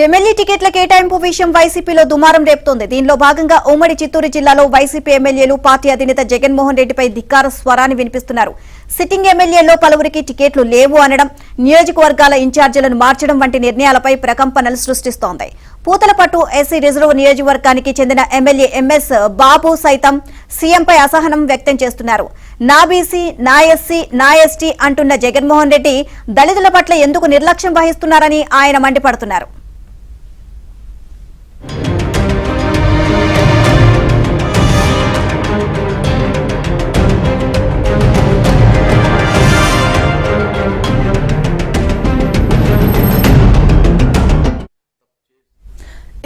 MLA టికెట్ల కేటాయింపు విషయం వైసీపీలో దుమారం రేపుతోంది. దీనిలో భాగంగా ఉమ్మడి చిత్తూరు జిల్లాలో వైసీపీ ఎమ్మెల్యేలు పార్టీ అధినేత జగన్మోహన్ రెడ్డిపై ధిక్కార స్వరాన్ని వినిపిస్తున్నారు. సిట్టింగ్ ఎమ్మెల్యేల్లో పలువురికి టికెట్లు లేవు అనడం, నియోజకవర్గాల ఇన్ఛార్జీలను మార్చడం వంటి నిర్ణయాలపై ప్రకంపనలు సృష్టిస్తోంది. పూతలపట్టు ఎస్సీ రిజర్వ్ నియోజకవర్గానికి చెందిన ఎమ్మెల్యే ఎంఎస్ బాబు సైతం సీఎంపై అసహనం వ్యక్తం చేస్తున్నారు. నా బీసీ, నా ఎస్సీ, నా ఎస్టీ అంటున్న జగన్మోహన్ రెడ్డి దళితుల పట్ల ఎందుకు నిర్లక్ష్యం వహిస్తున్నారని ఆయన మండిపడుతున్నారు.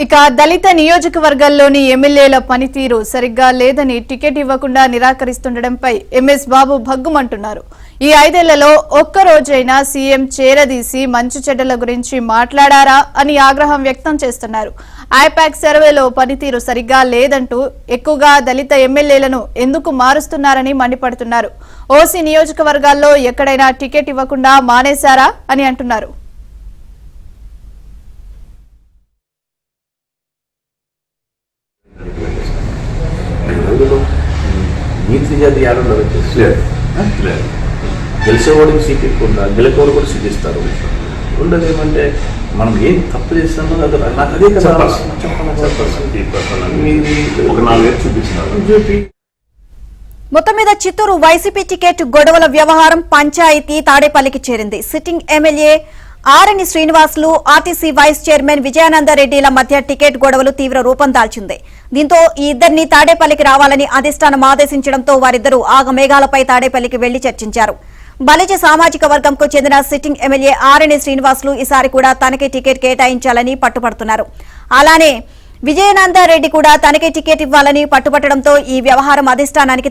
ఇక దళిత నియోజకవర్గాల్లోని ఎమ్మెల్యేల పనితీరు సరిగ్గా లేదని టికెట్ ఇవ్వకుండా నిరాకరిస్తుండటంపై ఎంఎస్ బాబు భగ్గుమంటున్నారు. ఈ 5 ఏళ్లలో ఒక్కరోజైనా సీఎం చేరదీసి మంచి చెడ్డల గురించి మాట్లాడారా అని ఆగ్రహం వ్యక్తం చేస్తున్నారు. ఐపాక్ సర్వేలో పనితీరు సరిగ్గా లేదంటూ ఎక్కువగా దళిత ఎమ్మెల్యేలను ఎందుకు మారుస్తున్నారని మండిపడుతున్నారు. ఓసీ నియోజకవర్గాల్లో ఎక్కడైనా టికెట్ ఇవ్వకుండా మానేశారా అని అంటున్నారు. నీతి జాతి యాడలో గెలిచేవాడికి సీట్ ఎక్కువ ఉందా, గెలిచేవాడు కూడా సీట్ ఇస్తారు. ఉండదు ఏమంటే మనం ఏం తప్పు చేస్తామో అది నాకు అదే కదా చూపించినారు. మొత్తం మీద చిత్తూరు వైసీపీ టికెట్ గొడవల వ్యవహారం పంచాయతీ తాడేపల్లికి చేరింది. Sitting MLA RN Srinivasulu, RTC vice chairman విజయానందరెడ్డిల మధ్య టికెట్ గొడవలు తీవ్ర రూపం దాల్చింది. దీంతో ఈ ఇద్దరిని తాడేపల్లికి రావాలని అధిష్టానం ఆదేశించడంతో వారిద్దరూ ఆగమేఘాలపై తాడేపల్లికి వెళ్లి చర్చించారు. బలిజ సామాజిక వర్గంకు చెందిన సిట్టింగ్ ఎమ్మెల్యే ఆర్ఎన్ శ్రీనివాసులు ఈసారి కూడా తనకే టికెట్ కేటాయించాలని పట్టుపడుతున్నారు. అలానే విజయానందరెడ్డి కూడా తనకే టికెట్ ఇవ్వాలని పట్టుపట్టడంతో ఈ వ్యవహారం అధిష్టానానికి